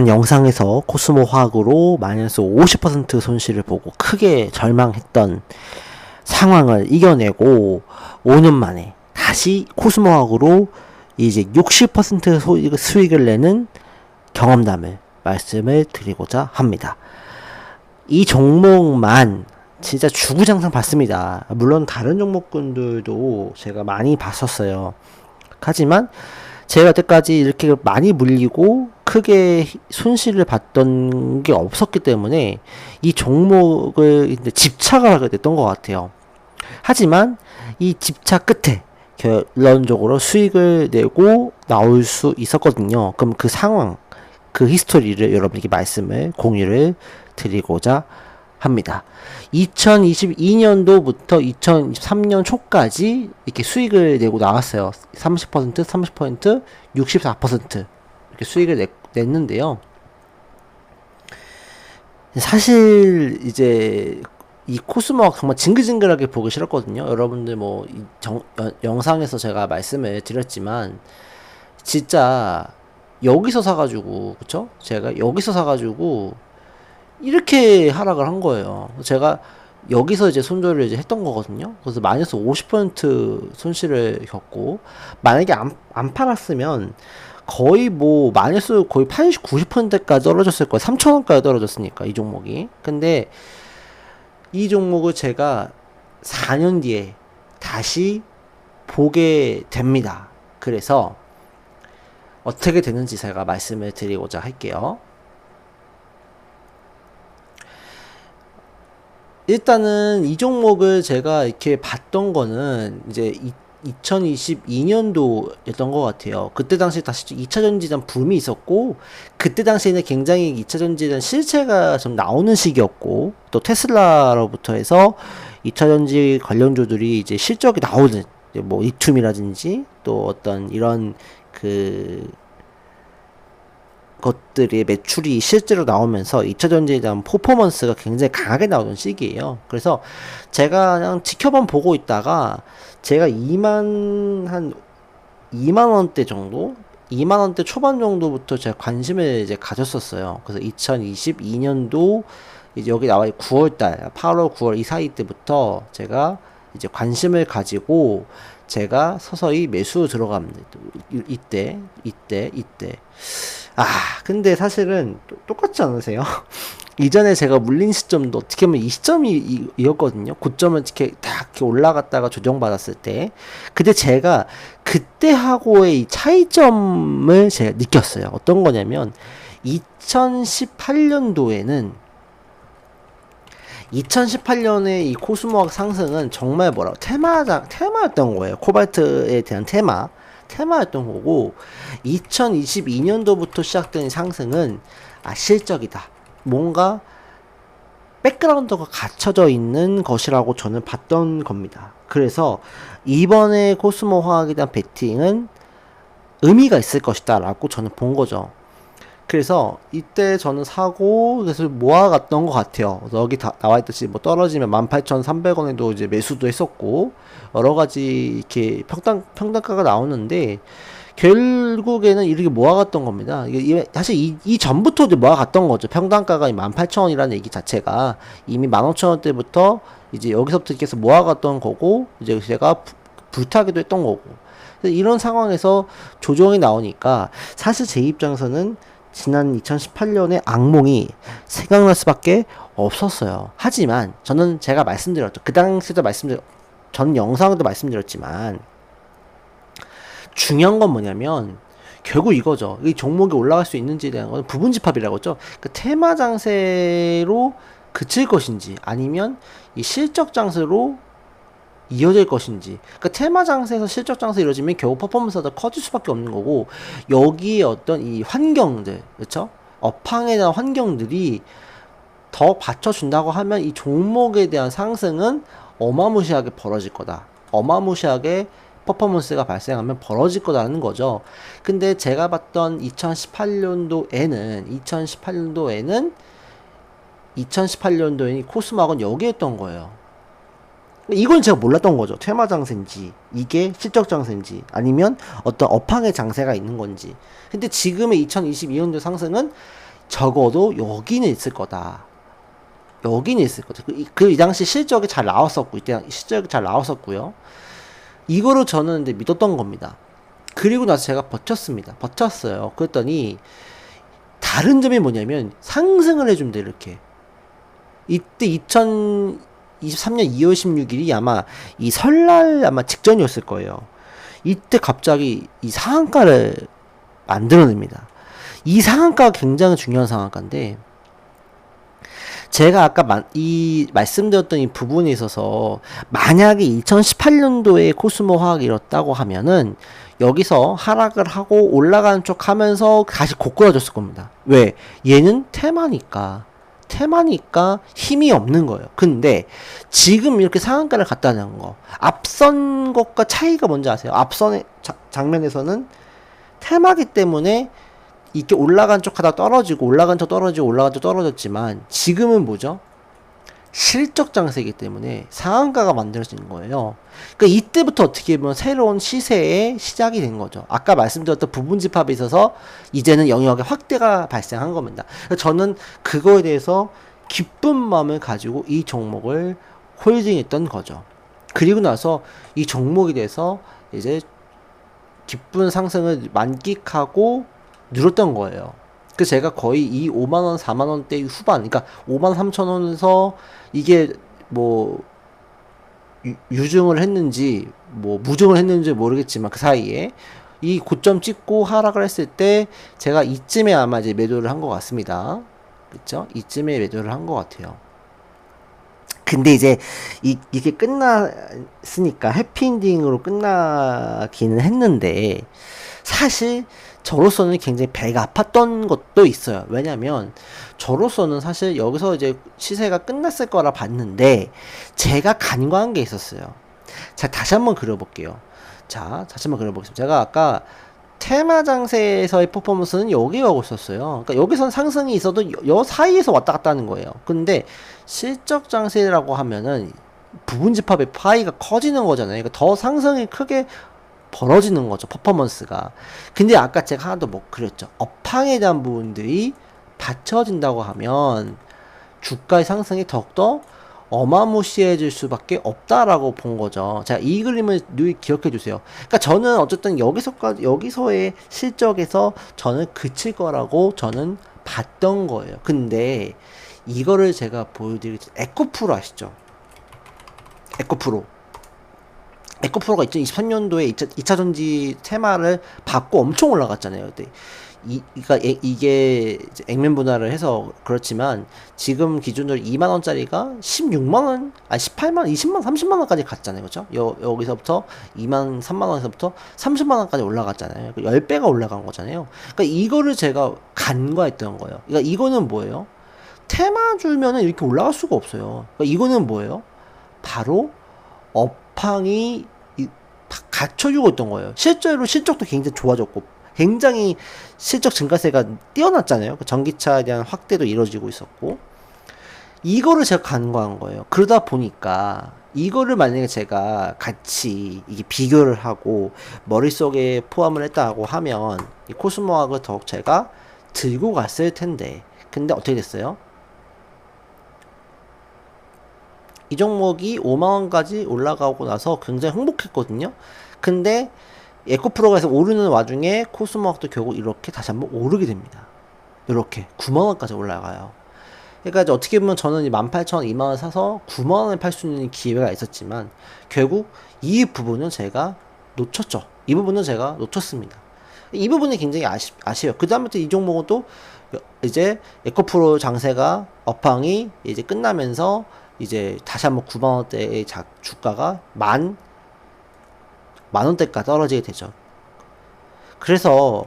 영상에서 코스모 화학으로 마이너스 50% 손실을 보고 크게 절망했던 상황을 이겨내고 5년 만에 다시 코스모 화학으로 이제 60% 수익을 내는 경험담을 말씀을 드리고자 합니다. 이 종목만 진짜 주구장창 봤습니다. 물론 다른 종목군들도 제가 많이 봤었어요. 하지만 제가 여태까지 이렇게 많이 물리고 크게 손실을 봤던 게 없었기 때문에 이 종목을 이제 집착을 하게 됐던 것 같아요. 하지만 이 집착 끝에 결론적으로 수익을 내고 나올 수 있었거든요. 그럼 그 상황, 그 히스토리를 여러분에게 말씀을 공유를 드리고자 합니다. 2022년도부터 2023년 초까지 이렇게 수익을 내고 나왔어요. 30%, 30%, 64% 이렇게 수익을 냈는데요. 사실 이제 이 코스모가 정말 징글징글하게 보기 싫었거든요. 여러분들 뭐 영상에서 제가 말씀을 드렸지만 진짜 여기서 사가지고, 그쵸? 제가 여기서 사가지고 이렇게 하락을 한 거예요. 제가 여기서 이제 손절을 이제 했던 거거든요. 그래서 마이너스 50% 손실을 겪고, 만약에 안 팔았으면 거의 뭐 마이너스 거의 80, 90%까지 떨어졌을 거예요. 3,000원까지 떨어졌으니까 이 종목이. 근데 이 종목을 제가 4년 뒤에 다시 보게 됩니다. 그래서 어떻게 되는지 제가 말씀을 드리고자 할게요. 일단은 이 종목을 제가 이렇게 봤던 거는 이제 2022년도였던 것 같아요. 그때 당시 다시 2차 전지전 붐이 있었고, 그때 당시에는 굉장히 2차 전지전 실체가 좀 나오는 시기였고, 또 테슬라로부터 해서 2차 전지 관련주들이 이제 실적이 나오는, 뭐 리튬이라든지 또 어떤 이런 그 것들의 매출이 실제로 나오면서 2차 전지에 대한 퍼포먼스가 굉장히 강하게 나오는 시기예요. 그래서 제가 그냥 지켜만 보고 있다가 제가 2만원대 정도? 2만원대 초반 정도부터 제가 관심을 이제 가졌었어요. 그래서 2022년도 이제 여기 나와 9월달, 8월, 9월 이 사이 때부터 제가 이제 관심을 가지고 제가 서서히 매수 들어갑니다. 이때. 근데 사실은 똑같지 않으세요? 이전에 제가 물린 시점도 어떻게 보면 이 시점이었거든요. 고점을 이렇게 딱 이렇게 올라갔다가 조정받았을 때. 근데 제가 그때하고의 이 차이점을 제가 느꼈어요. 어떤 거냐면, 2018년도에 이 코스모학 상승은 정말 테마였던 거예요. 코발트에 대한 테마였던 거고, 2022년도부터 시작된 상승은 실적이다. 뭔가 백그라운드가 갖춰져 있는 것이라고 저는 봤던 겁니다. 그래서 이번에 코스모 화학에 대한 베팅은 의미가 있을 것이다 라고 저는 본 거죠. 그래서 이때 저는 사고 그래서 모아갔던 것 같아요. 여기 다 나와있듯이 뭐 떨어지면 18,300원에도 이제 매수도 했었고, 여러가지 이렇게 평단가가 나오는데 결국에는 이렇게 모아갔던 겁니다. 이게 사실 이 전부터 이제 모아갔던 거죠. 평단가가 18,000원이라는 얘기 자체가 이미 15,000원대부터 이제 여기서부터 계속 모아갔던 거고, 이제 제가 불타기도 했던 거고. 이런 상황에서 조정이 나오니까 사실 제 입장에서는 지난 2018년의 악몽이 생각날 수밖에 없었어요. 하지만 저는 제가 말씀드렸죠. 그 당시에도 전 영상에도 말씀드렸지만, 중요한 건 뭐냐면 결국 이거죠. 이 종목이 올라갈 수 있는지에 대한 건 부분집합이라고 했죠. 그 테마 장세로 그칠 것인지 아니면 이 실적 장세로 이어질 것인지. 그러니까 테마 장세에서 실적 장세 이루어지면 결국 퍼포먼스가 더 커질 수밖에 없는 거고, 여기에 어떤 이 환경들, 그렇죠? 업황에 대한 환경들이 더 받쳐준다고 하면 이 종목에 대한 상승은 어마무시하게 벌어질 거다. 어마무시하게 퍼포먼스가 발생하면 벌어질 거라는 거죠. 근데 제가 봤던 2018년도에는 2018년도에 코스모학은 여기였던 거예요. 이건 제가 몰랐던 거죠. 테마 장세인지 이게 실적 장세인지 아니면 어떤 업황의 장세가 있는 건지. 근데 지금의 2022년도 상승은 적어도 여기는 있을 거다. 여기는 있을 거다. 이 당시 실적이 잘 나왔었고, 이때 실적이 잘 나왔었고요. 이거를 저는 이제 믿었던 겁니다. 그리고 나서 제가 버텼습니다. 버텼어요. 그랬더니 다른 점이 뭐냐면 상승을 해준대, 이렇게. 이때 2023년 2월 16일이 아마 이 설날 아마 직전이었을 거예요. 이때 갑자기 이 상한가를 만들어냅니다. 이 상한가가 굉장히 중요한 상한가인데, 제가 아까 말씀드렸던 이 부분에 있어서 만약에 2018년도에 코스모 화학이 이렇다고 하면은 여기서 하락을 하고 올라가는 쪽 하면서 다시 고꾸라졌을 겁니다. 왜? 얘는 테마니까 힘이 없는 거예요. 근데 지금 이렇게 상한가를 갖다는 거, 앞선 것과 차이가 뭔지 아세요? 앞선의 장면에서는 테마기 때문에 이렇게 올라간 쪽 하다 떨어지고 올라간 쪽 떨어지고 올라간 쪽 떨어졌지만, 지금은 뭐죠? 실적 장세이기 때문에 상한가가 만들어지는 거예요. 그러니까 이때부터 어떻게 보면 새로운 시세의 시작이 된 거죠. 아까 말씀드렸던 부분 집합에 있어서 이제는 영역의 확대가 발생한 겁니다. 저는 그거에 대해서 기쁜 마음을 가지고 이 종목을 홀딩했던 거죠. 그리고 나서 이 종목에 대해서 이제 기쁜 상승을 만끽하고 누렸던 거예요. 그래서 제가 거의 이 5만원, 4만원대 후반, 그러니까 5만 3천원에서 이게 뭐 유증을 했는지 뭐 무증을 했는지 모르겠지만 그 사이에 이 고점 찍고 하락을 했을 때 제가 이쯤에 아마 이제 매도를 한 것 같습니다. 그쵸? 이쯤에 매도를 한 것 같아요. 근데 이제 이게 끝났으니까 해피엔딩으로 끝나기는 했는데, 사실 저로서는 굉장히 배가 아팠던 것도 있어요. 왜냐면 저로서는 사실 여기서 이제 시세가 끝났을 거라 봤는데 제가 간과한 게 있었어요. 자, 다시 한번 그려볼게요. 자, 다시 한번 그려보겠습니다. 제가 아까 테마 장세에서의 퍼포먼스는 여기 가고 있었어요. 그러니까 여기선 상승이 있어도 요 사이에서 왔다 갔다 하는 거예요. 근데 실적 장세라고 하면은 부분 집합의 파이가 커지는 거잖아요. 그러니까 더 상승이 크게 벌어지는 거죠, 퍼포먼스가. 근데 아까 제가 하나 더 뭐 그렸죠. 업황에 대한 부분들이 받쳐진다고 하면 주가의 상승이 더욱더 어마무시해질 수밖에 없다라고 본 거죠. 자, 이 그림을 늘 기억해 주세요. 그러니까 저는 어쨌든 여기서의 실적에서 저는 그칠 거라고 저는 봤던 거예요. 근데 이거를 제가 보여드리겠습니다. 에코프로 아시죠? 에코프로가 2023년도에 2차 전지 테마를 받고 엄청 올라갔잖아요. 그때 그러니까 이게 액면 분할을 해서 그렇지만 지금 기준으로 2만원짜리가 16만원, 아니 18만원, 20만원, 30만원까지 갔잖아요. 그죠? 여기서부터 2만 3만원에서부터 30만원까지 올라갔잖아요. 10배가 올라간 거잖아요. 그러니까 이거를 제가 간과했던 거예요. 그러니까 이거는 뭐예요? 테마 주면은 이렇게 올라갈 수가 없어요. 그러니까 이거는 뭐예요? 바로 업황이 갖춰주고 있던 거예요. 실제로 실적도 굉장히 좋아졌고 굉장히 실적 증가세가 뛰어났잖아요. 전기차에 대한 확대도 이루어지고 있었고, 이거를 제가 간과한 거예요. 그러다 보니까 이거를 만약에 제가 같이 이게 비교를 하고 머릿속에 포함을 했다고 하면 이 코스모학을 더욱 제가 들고 갔을 텐데, 근데 어떻게 됐어요? 이 종목이 5만원까지 올라가고 나서 굉장히 행복했거든요. 근데 에코프로가에서 오르는 와중에 코스모학도 결국 이렇게 다시 한번 오르게 됩니다. 이렇게 9만원까지 올라가요. 그러니까 이제 어떻게 보면 저는 18,000원, 2만원 사서 9만원에 팔 수 있는 기회가 있었지만 결국 이 부분은 제가 놓쳤죠. 이 부분은 제가 놓쳤습니다. 이 부분이 굉장히 아쉬워요. 그 다음부터 이 종목은 또 이제 에코프로 장세가 업황이 이제 끝나면서 이제 다시 한번 9만원대의 주가가 만원대가 떨어지게 되죠. 그래서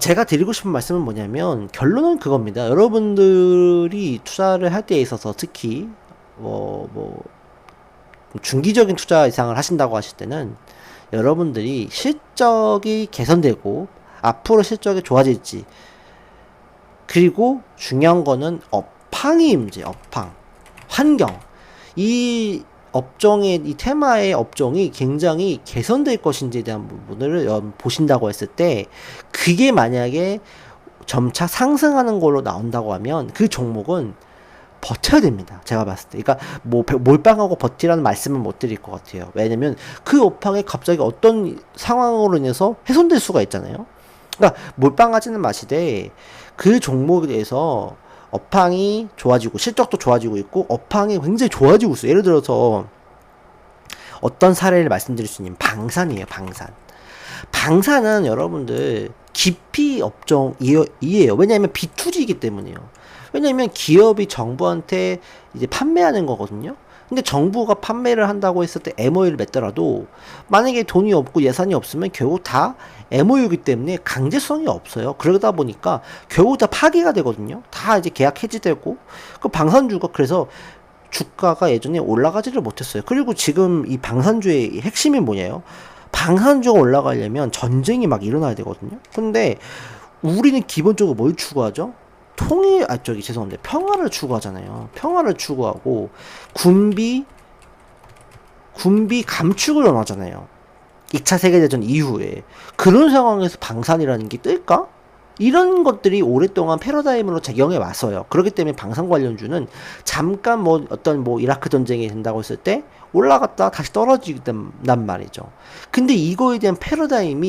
제가 드리고 싶은 말씀은 뭐냐면 결론은 그겁니다. 여러분들이 투자를 할 때에 있어서 특히 중기적인 투자 이상을 하신다고 하실 때는 여러분들이 실적이 개선되고 앞으로 실적이 좋아질지, 그리고 중요한 거는 업황이 문제, 업황, 환경, 이 업종의 이 테마의 업종이 굉장히 개선될 것인지에 대한 부분을 보신다고 했을 때, 그게 만약에 점차 상승하는 걸로 나온다고 하면 그 종목은 버텨야 됩니다. 제가 봤을 때. 그러니까 뭐 몰빵하고 버티라는 말씀은 못 드릴 것 같아요. 왜냐면 그 업황에 갑자기 어떤 상황으로 인해서 훼손될 수가 있잖아요. 그러니까 몰빵하지는 마시되 그 종목에 대해서 업황이 좋아지고 실적도 좋아지고 있고 업황이 굉장히 좋아지고 있어요. 예를 들어서 어떤 사례를 말씀드릴 수 있는 방산이에요. 방산은 여러분들 깊이 업종이에요. 왜냐하면 B2G이기 때문에요. 왜냐하면 기업이 정부한테 이제 판매하는 거거든요. 근데 정부가 판매를 한다고 했을 때 MOU를 맺더라도 만약에 돈이 없고 예산이 없으면 결국 다 MOU이기 때문에 강제성이 없어요. 그러다 보니까 결국 다 파기가 되거든요. 다 이제 계약 해지되고 그 방산주가 그래서 주가가 예전에 올라가지를 못했어요. 그리고 지금 이 방산주의 핵심이 뭐냐요? 방산주가 올라가려면 전쟁이 막 일어나야 되거든요. 근데 우리는 기본적으로 뭘 추구하죠? 평화를 추구하잖아요. 평화를 추구하고 군비 감축을 원하잖아요. 2차 세계대전 이후에. 그런 상황에서 방산이라는 게 뜰까? 이런 것들이 오랫동안 패러다임으로 작용해 왔어요. 그렇기 때문에 방산 관련주는 잠깐 뭐 어떤 뭐 이라크 전쟁이 된다고 했을 때 올라갔다 다시 떨어지단 말이죠. 근데 이거에 대한 패러다임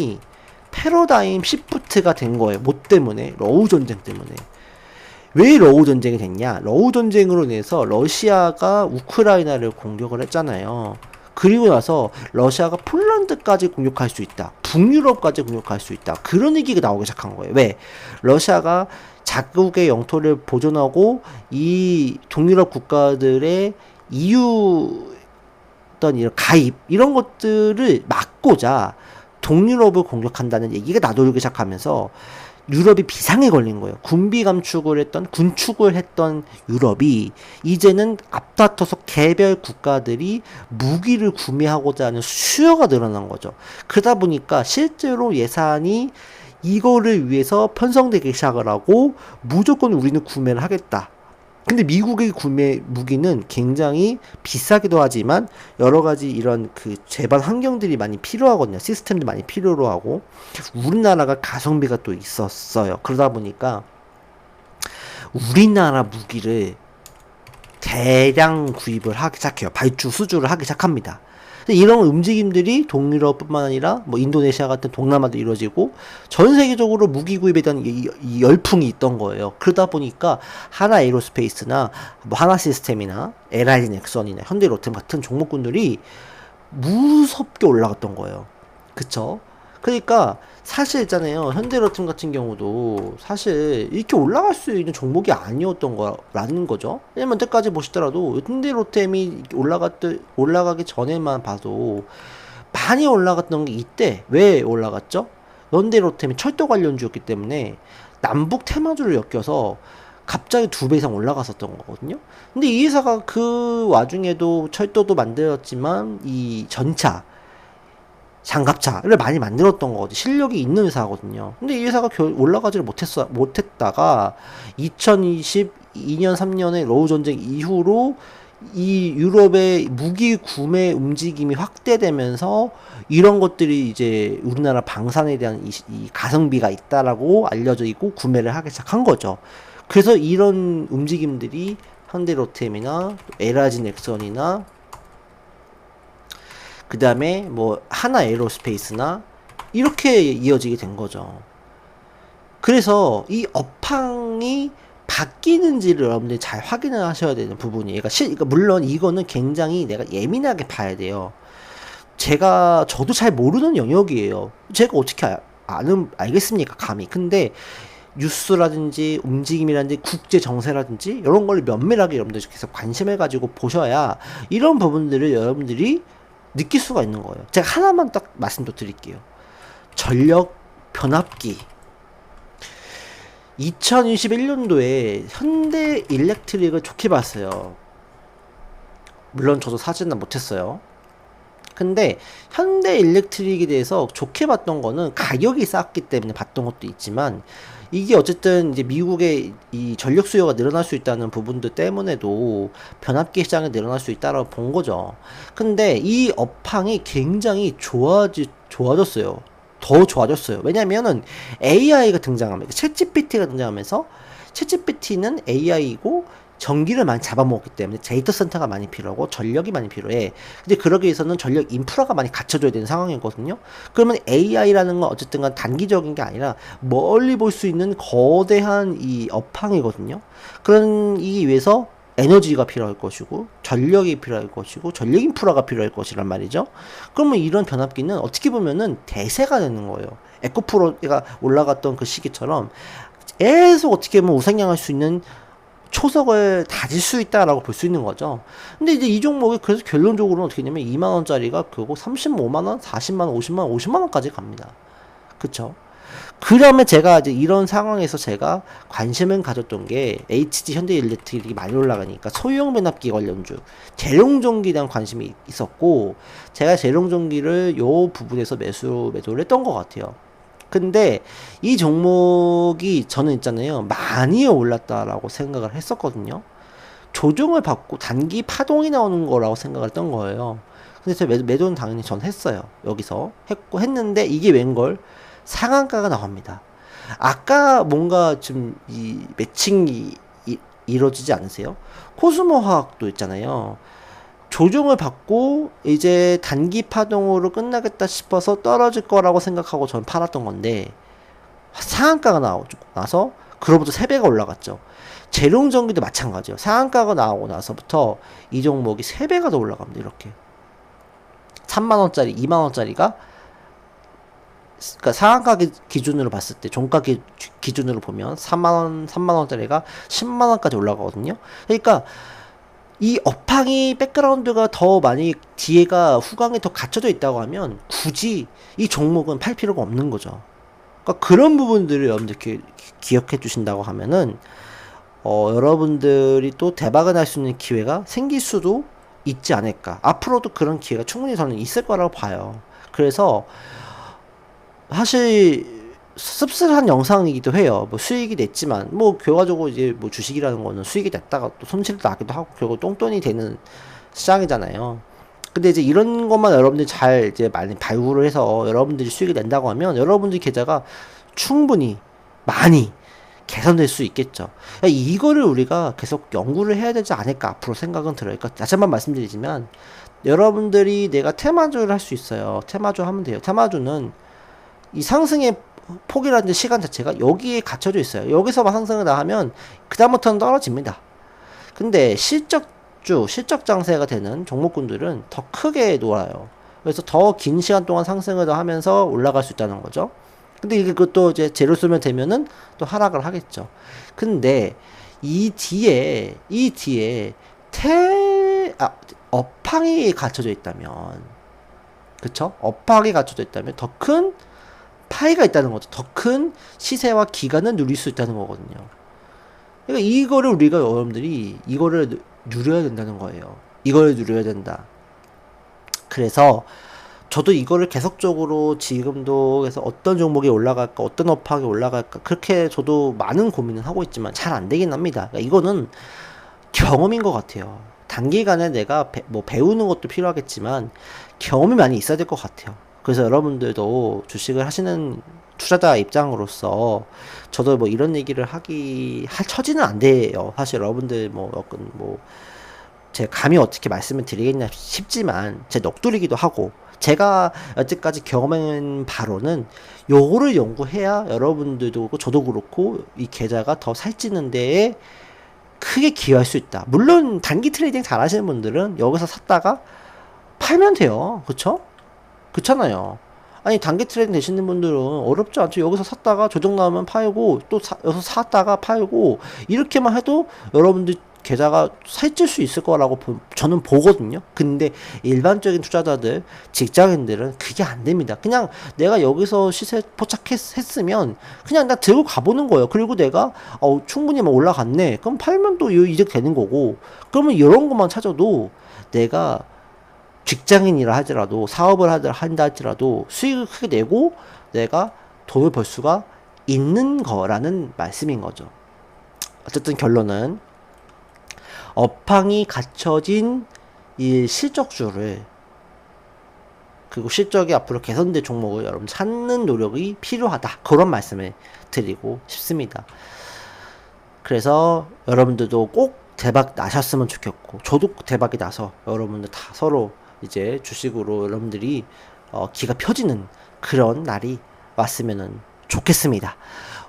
시프트가 된 거예요. 뭐 때문에? 러우 전쟁 때문에. 왜 러우 전쟁이 됐냐? 러우 전쟁으로 인해서 러시아가 우크라이나를 공격을 했잖아요. 그리고 나서 러시아가 폴란드까지 공격할 수 있다. 북유럽까지 공격할 수 있다. 그런 얘기가 나오기 시작한 거예요. 왜? 러시아가 자국의 영토를 보존하고 이 동유럽 국가들의 EU 어떤 이런 가입 이런 것들을 막고자 동유럽을 공격한다는 얘기가 나돌기 시작하면서 유럽이 비상에 걸린 거예요. 군축을 했던 유럽이 이제는 앞다퉈서 개별 국가들이 무기를 구매하고자 하는 수요가 늘어난 거죠. 그러다 보니까 실제로 예산이 이거를 위해서 편성되기 시작을 하고 무조건 우리는 구매를 하겠다. 근데 미국의 구매 무기는 굉장히 비싸기도 하지만 여러 가지 이런 그 재반 환경들이 많이 필요하거든요. 시스템도 많이 필요로 하고 우리나라가 가성비가 또 있었어요. 그러다 보니까 우리나라 무기를 대량 구입을 하기 시작해요. 발주 수주를 하기 시작합니다. 이런 움직임들이 동유럽뿐만 아니라 뭐 인도네시아 같은 동남아도 이루어지고 전 세계적으로 무기 구입에 대한 이 열풍이 있던 거예요. 그러다 보니까 하나 에이로스페이스나 뭐 하나 시스템이나 LIG 넥슨이나 현대로템 같은 종목군들이 무섭게 올라갔던 거예요. 그쵸? 그러니까 사실 있잖아요. 현대로템 같은 경우도 사실 이렇게 올라갈 수 있는 종목이 아니었던 거라는 거죠. 왜냐면 때까지 보시더라도 현대로템이 올라가기 전에만 봐도 많이 올라갔던 게 이때 왜 올라갔죠? 현대로템이 철도 관련주였기 때문에 남북 테마주를 엮여서 갑자기 2배 이상 올라갔었던 거거든요. 근데 이 회사가 그 와중에도 철도도 만들었지만 이 전차 장갑차를 많이 만들었던 거거든요. 실력이 있는 회사거든요. 근데 이 회사가 올라가지를 못했다가 2022년 3년에 러우 전쟁 이후로 이 유럽의 무기 구매 움직임이 확대되면서 이런 것들이 이제 우리나라 방산에 대한 이 가성비가 있다라고 알려져 있고 구매를 하기 시작한 거죠. 그래서 이런 움직임들이 현대로템이나 LIG 넥슨이나 그 다음에 뭐 하나 에어로스페이스나 이렇게 이어지게 된 거죠. 그래서 이 업황이 바뀌는지를 여러분들이 잘 확인을 하셔야 되는 부분이에요. 그러니까 물론 이거는 굉장히 내가 예민하게 봐야 돼요. 저도 잘 모르는 영역이에요. 제가 어떻게 알겠습니까? 감히. 근데 뉴스라든지 움직임이라든지 국제 정세라든지 이런 걸 면밀하게 여러분들이 계속 관심을 가지고 보셔야 이런 부분들을 여러분들이 느낄 수가 있는 거예요. 제가 하나만 딱 말씀도 드릴게요. 전력 변압기. 2021년도에 현대 일렉트릭을 좋게 봤어요. 물론 저도 사지는 못했어요. 근데 현대 일렉트릭에 대해서 좋게 봤던 거는 가격이 쌌기 때문에 봤던 것도 있지만 이게 어쨌든 이제 미국의 이 전력 수요가 늘어날 수 있다는 부분들 때문에도 변압기 시장이 늘어날 수 있다라고 본 거죠. 근데 이 업황이 굉장히 좋아졌어요. 더 좋아졌어요. 왜냐면은 AI가 등장하면서, 챗GPT가 등장하면서, 챗GPT는 AI이고 전기를 많이 잡아먹기 때문에 데이터 센터가 많이 필요하고 전력이 많이 필요해. 근데 그러기 위해서는 전력 인프라가 많이 갖춰져야 되는 상황이거든요. 그러면 AI라는 건 어쨌든 간 단기적인 게 아니라 멀리 볼 수 있는 거대한 이 업황이거든요. 그런 이기 위해서 에너지가 필요할 것이고 전력이 필요할 것이고 전력 인프라가 필요할 것이란 말이죠. 그러면 이런 변압기는 어떻게 보면은 대세가 되는 거예요. 에코프로가 올라갔던 그 시기처럼 계속 어떻게 보면 우상향할 수 있는 초석을 다질 수 있다라고 볼 수 있는 거죠. 근데 이제 이 종목이 그래서 결론적으로는 어떻게 되냐면 2만원짜리가 그거 35만원, 40만원, 50만원, 50만원까지 갑니다. 그쵸? 그러면 제가 이제 이런 상황에서 제가 관심을 가졌던 게 HG 현대일렉트릭이 많이 올라가니까 소형 변압기 관련주, 재룡전기에 대한 관심이 있었고, 제가 재룡전기를 요 부분에서 매도를 했던 것 같아요. 근데 이 종목이 저는 있잖아요, 많이 올랐다라고 생각을 했었거든요. 조정을 받고 단기 파동이 나오는 거라고 생각을 했던 거예요. 근데 제 매도는 당연히 전 했어요. 여기서 했는데 이게 웬걸 상한가가 나옵니다. 아까 뭔가 좀 이 매칭이 이루어지지 않으세요? 코스모 화학도 있잖아요. 조정을 받고 이제 단기 파동으로 끝나겠다 싶어서 떨어질 거라고 생각하고 전 팔았던 건데 상한가가 나서 그로부터 3배가 올라갔죠. 재룡전기도 마찬가지예요. 상한가가 나오고 나서부터 이 종목이 3배가 더 올라갑니다. 이렇게 3만원짜리 2만원짜리가, 그러니까 상한가 기준으로 봤을 때 종가 기준으로 보면 3만원짜리가 10만원까지 올라가거든요. 그러니까 이 업황이 백그라운드가 더 많이 뒤에가 후광이 더 갖춰져 있다고 하면 굳이 이 종목은 팔 필요가 없는 거죠. 그러니까 그런 부분들을 여러분들 기억해 주신다고 하면은 여러분들이 또 대박을 날 수 있는 기회가 생길 수도 있지 않을까. 앞으로도 그런 기회가 충분히 저는 있을 거라고 봐요. 그래서 사실 씁쓸한 영상이기도 해요. 뭐 수익이 냈지만 뭐 결과적으로 이제 뭐 주식이라는 거는 수익이 냈다가 또 손실도 나기도 하고 결국 똥돈이 되는 시장이잖아요. 근데 이제 이런 것만 여러분들이 잘 이제 많이 발굴을 해서 여러분들이 수익이 낸다고 하면 여러분들 계좌가 충분히 많이 개선될 수 있겠죠. 이거를 우리가 계속 연구를 해야 되지 않을까 앞으로 생각은 들어요. 그러니까 다시 한번 말씀드리지만 여러분들이 내가 테마주를 할 수 있어요. 테마주 하면 돼요. 테마주는 이 상승의 폭이라든지 시간 자체가 여기에 갇혀져 있어요. 여기서만 상승을 하면 그다음부터는 떨어집니다. 근데 실적 장세가 되는 종목군들은 더 크게 놀아요. 그래서 더 긴 시간 동안 상승을 하면서 올라갈 수 있다는 거죠. 근데 이게 그것도 이제 재료 쓰면 되면은 또 하락을 하겠죠. 근데 이 뒤에 업황이 갖춰져 있다면, 그쵸? 업황이 갖춰져 있다면 더 큰 파이가 있다는 거죠. 더 큰 시세와 기간을 누릴 수 있다는 거거든요. 그러니까 이거를 우리가 여러분들이 이거를 누려야 된다는 거예요. 이걸 누려야 된다. 그래서 저도 이거를 계속적으로 지금도 그래서 어떤 종목이 올라갈까, 어떤 업황이 올라갈까, 그렇게 저도 많은 고민을 하고 있지만 잘 안 되긴 합니다. 그러니까 이거는 경험인 것 같아요. 단기간에 내가 배우는 것도 필요하겠지만 경험이 많이 있어야 될 것 같아요. 그래서 여러분들도 주식을 하시는 투자자 입장으로서 저도 뭐 이런 얘기를 할 처지는 안 돼요. 사실 여러분들 제 감히 어떻게 말씀을 드리겠냐 싶지만 제 넋두리기도 하고 제가 여태까지 경험한 바로는 요거를 연구해야 여러분들도 그렇고 저도 그렇고 이 계좌가 더 살찌는 데에 크게 기여할 수 있다. 물론 단기 트레이딩 잘 하시는 분들은 여기서 샀다가 팔면 돼요. 그쵸? 그렇잖아요. 아니 단기 트레이딩 되시는 분들은 어렵지 않죠. 여기서 샀다가 조정 나오면 팔고 또 여기서 샀다가 팔고 이렇게만 해도 여러분들 계좌가 살찔 수 있을 거라고 저는 보거든요. 근데 일반적인 투자자들, 직장인들은 그게 안 됩니다. 그냥 내가 여기서 시세 포착했으면 그냥 나 들고 가보는 거예요. 그리고 내가 충분히 올라갔네. 그럼 팔면 또 이득 되는 거고. 그러면 이런 것만 찾아도 내가 직장인이라 하더라도 사업을 한다 할지라도 수익을 크게 내고 내가 돈을 벌 수가 있는 거라는 말씀인 거죠. 어쨌든 결론은 업황이 갖춰진 이 실적주를 그리고 실적이 앞으로 개선될 종목을 여러분 찾는 노력이 필요하다. 그런 말씀을 드리고 싶습니다. 그래서 여러분들도 꼭 대박 나셨으면 좋겠고, 저도 대박이 나서 여러분들 다 서로 이제 주식으로 여러분들이 기가 펴지는 그런 날이 왔으면 좋겠습니다.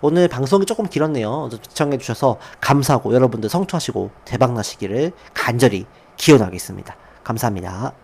오늘 방송이 조금 길었네요. 시청해주셔서 감사하고 여러분들 성투하시고 대박 나시기를 간절히 기원하겠습니다. 감사합니다.